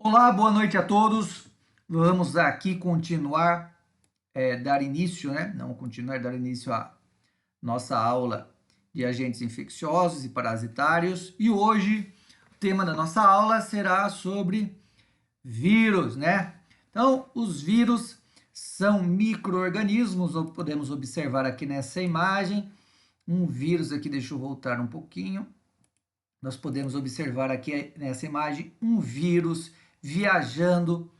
Olá, boa noite a todos. Vamos aqui continuar, dar início, né? Não continuar, dar início à nossa aula de agentes infecciosos e parasitários. E hoje o tema da nossa aula será sobre vírus, né? Então, os vírus são micro-organismos, podemos observar aqui nessa imagem, um vírus aqui, deixa eu voltar um pouquinho. Nós podemos observar aqui nessa imagem um vírus viajando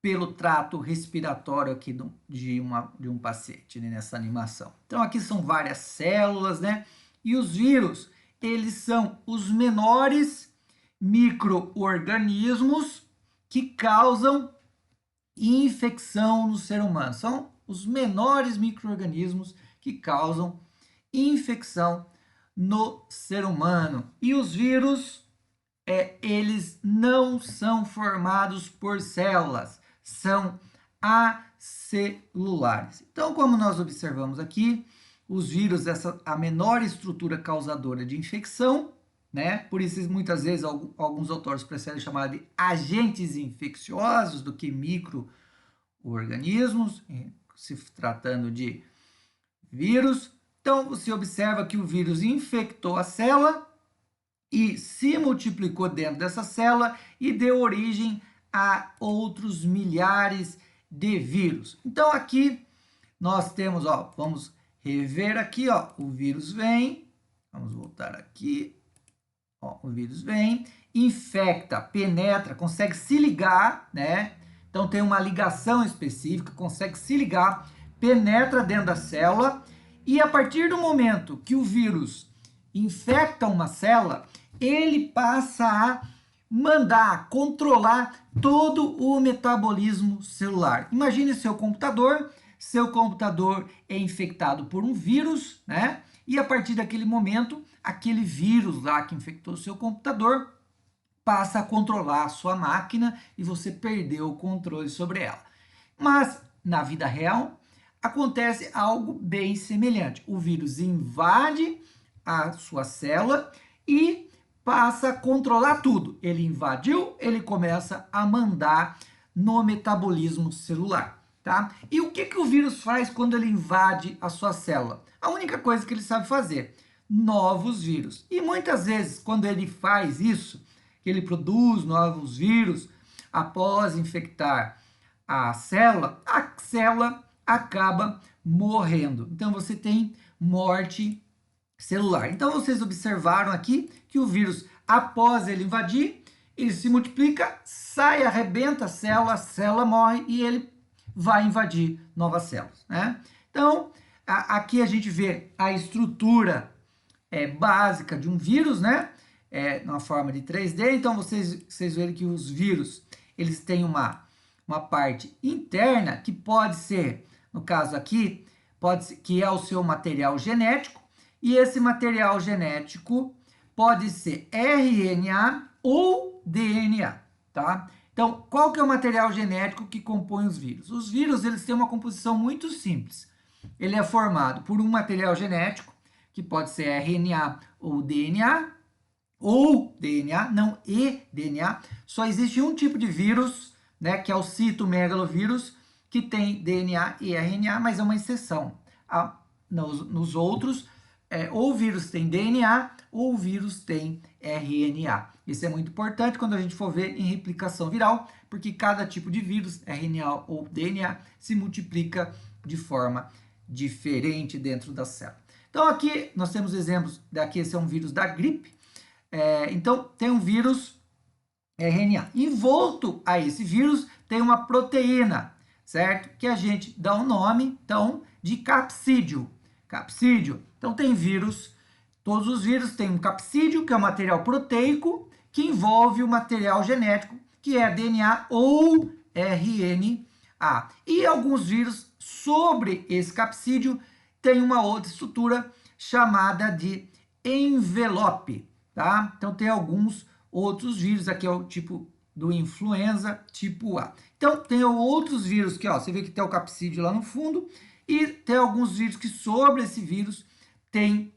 pelo trato respiratório aqui de um paciente, né, nessa animação. Então aqui são várias células, né? E os vírus, eles são os menores micro-organismos que causam infecção no ser humano. São os menores micro-organismos que causam infecção no ser humano. E os vírus, eles não são formados por células, são acelulares. Então, como nós observamos aqui, os vírus, a menor estrutura causadora de infecção, né? Por isso, muitas vezes, alguns autores preferem chamar de agentes infecciosos do que micro-organismos, se tratando de vírus. Então, você observa que o vírus infectou a célula e se multiplicou dentro dessa célula e deu origem a outros milhares de vírus. Então, aqui nós temos, ó, vamos rever aqui, ó, o vírus vem, vamos voltar aqui, ó, o vírus vem, infecta, penetra, consegue se ligar, né? Então, tem uma ligação específica, consegue se ligar, penetra dentro da célula e a partir do momento que o vírus infecta uma célula, ele passa a mandar, controlar todo o metabolismo celular. Imagine seu computador é infectado por um vírus, né? E a partir daquele momento, aquele vírus lá que infectou o seu computador passa a controlar a sua máquina e você perdeu o controle sobre ela. Mas, na vida real, acontece algo bem semelhante. O vírus invade a sua célula e passa a controlar tudo. Ele invadiu, ele começa a mandar no metabolismo celular, tá? E o que o vírus faz quando ele invade a sua célula? A única coisa que ele sabe fazer, novos vírus. E muitas vezes, quando ele faz isso, que ele produz novos vírus, após infectar a célula acaba morrendo. Então, você tem morte celular. Então, vocês observaram aqui que o vírus, após ele invadir, ele se multiplica, sai, arrebenta a célula morre e ele vai invadir novas células, né? Então, aqui a gente vê a estrutura básica de um vírus, né? Na forma de 3D. Então, vocês verem que os vírus, eles têm uma parte interna que pode ser, no caso aqui, que é o seu material genético, e esse material genético pode ser RNA ou DNA, tá? Então, qual que é o material genético que compõe os vírus? Os vírus, eles têm uma composição muito simples. Ele é formado por um material genético, que pode ser RNA ou DNA, não eDNA. Só existe um tipo de vírus, né, que é o citomegalovírus, que tem DNA e RNA, mas é uma exceção. Nos outros, ou o vírus tem DNA ou o vírus tem RNA. Isso é muito importante quando a gente for ver em replicação viral, porque cada tipo de vírus, RNA ou DNA, se multiplica de forma diferente dentro da célula. Então aqui nós temos exemplos, daqui esse é um vírus da gripe, então tem um vírus RNA. Envolto a esse vírus tem uma proteína, certo? Que a gente dá o nome, então, de capsídeo. Capsídeo. Então, tem vírus, todos os vírus têm um capsídeo, que é um material proteico, que envolve o material genético, que é DNA ou RNA. E alguns vírus, sobre esse capsídeo, tem uma outra estrutura chamada de envelope, tá? Então, tem alguns outros vírus, aqui é o tipo do influenza tipo A. Então, tem outros vírus que, ó, você vê que tem o capsídeo lá no fundo, e tem alguns vírus que sobre esse vírus tem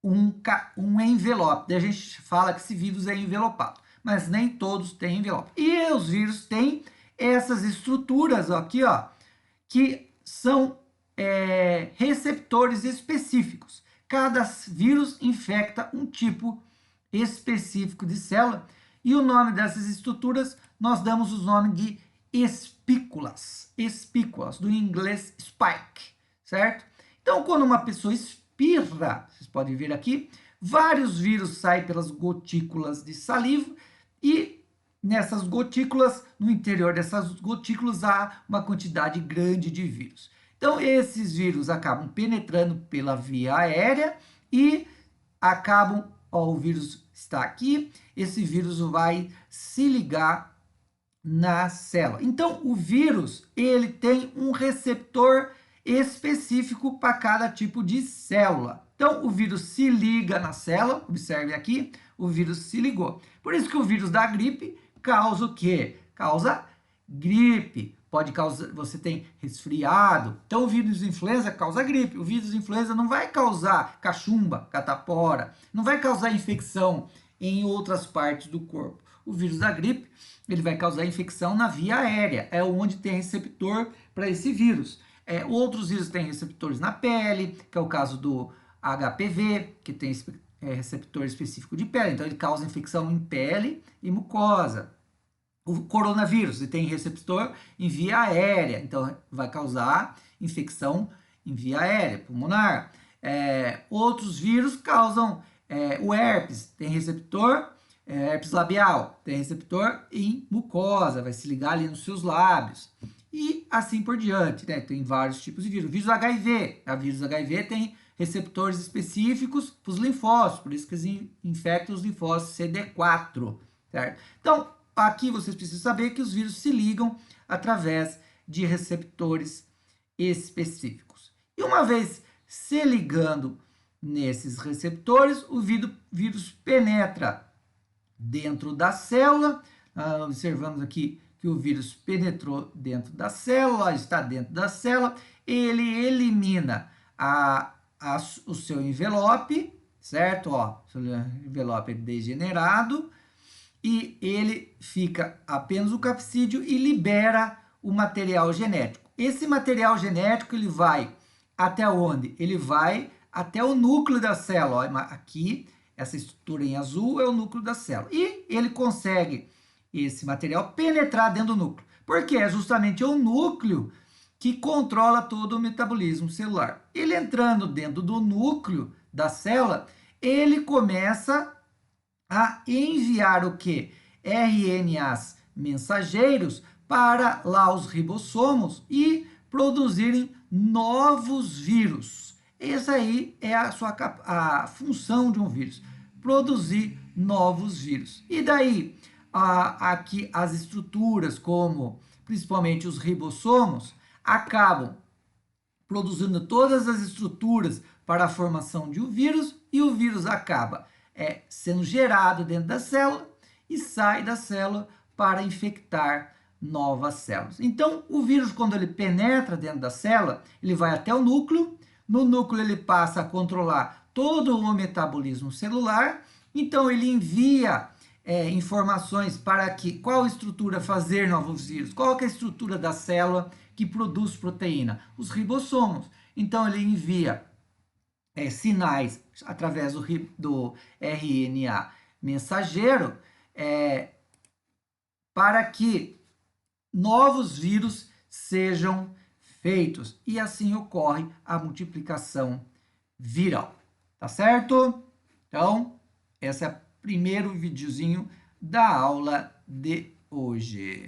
um envelope. Daí a gente fala que esse vírus é envelopado. mas nem todos têm envelope. E os vírus têm essas estruturas aqui, ó, que são receptores específicos. Cada vírus infecta um tipo específico de célula e o nome dessas estruturas nós damos o nome de espículas, do inglês spike, certo? Então, quando uma pessoa espirra, vocês podem ver aqui, vários vírus saem pelas gotículas de saliva e nessas gotículas, no interior dessas gotículas, há uma quantidade grande de vírus. Então, esses vírus acabam penetrando pela via aérea e acabam, ó, o vírus está aqui, esse vírus vai se ligar na célula. Então, o vírus, ele tem um receptor específico para cada tipo de célula. Então, o vírus se liga na célula, observe aqui, o vírus se ligou. Por isso que o vírus da gripe causa o quê? Causa gripe. Pode causar, você tem resfriado. Então, o vírus de influenza causa gripe. O vírus de influenza não vai causar cachumba, catapora, não vai causar infecção em outras partes do corpo. O vírus da gripe, ele vai causar infecção na via aérea, é onde tem receptor para esse vírus. Outros vírus têm receptores na pele, que é o caso do HPV, que tem receptor específico de pele, então ele causa infecção em pele e mucosa. O coronavírus, ele tem receptor em via aérea, então vai causar infecção em via aérea, pulmonar. Outros vírus causam o herpes, tem receptor, herpes labial, tem receptor em mucosa, vai se ligar ali nos seus lábios. E assim por diante, né? Tem vários tipos de vírus. Vírus HIV, o vírus HIV tem receptores específicos para os linfócitos, por isso que eles infectam os linfócitos CD4, certo? Então, aqui vocês precisam saber que os vírus se ligam através de receptores específicos. E uma vez se ligando nesses receptores, o vírus penetra dentro da célula. Observamos aqui que o vírus penetrou dentro da célula, está dentro da célula, ele elimina o seu envelope, certo? Ó, o seu envelope é degenerado, e ele fica apenas o capsídeo e libera o material genético. Esse material genético, ele vai até onde? Ele vai até o núcleo da célula. Ó, aqui, essa estrutura em azul é o núcleo da célula. E ele consegue, esse material, penetrar dentro do núcleo. Porque é justamente o núcleo que controla todo o metabolismo celular. Ele entrando dentro do núcleo da célula, ele começa a enviar o que? RNAs mensageiros para lá os ribossomos e produzirem novos vírus. Essa aí é a função de um vírus, produzir novos vírus. E daí, aqui as estruturas, como principalmente os ribossomos, acabam produzindo todas as estruturas para a formação de um vírus, e o vírus acaba sendo gerado dentro da célula e sai da célula para infectar novas células. Então, o vírus, quando ele penetra dentro da célula, ele vai até o núcleo. No núcleo, ele passa a controlar todo o metabolismo celular. Então, ele envia informações para qual estrutura fazer novos vírus, qual que é a estrutura da célula que produz proteína, os ribossomos. Então, ele envia sinais através do RNA mensageiro para que novos vírus sejam feitos, e assim ocorre a multiplicação viral, tá certo? Então, esse é o primeiro videozinho da aula de hoje.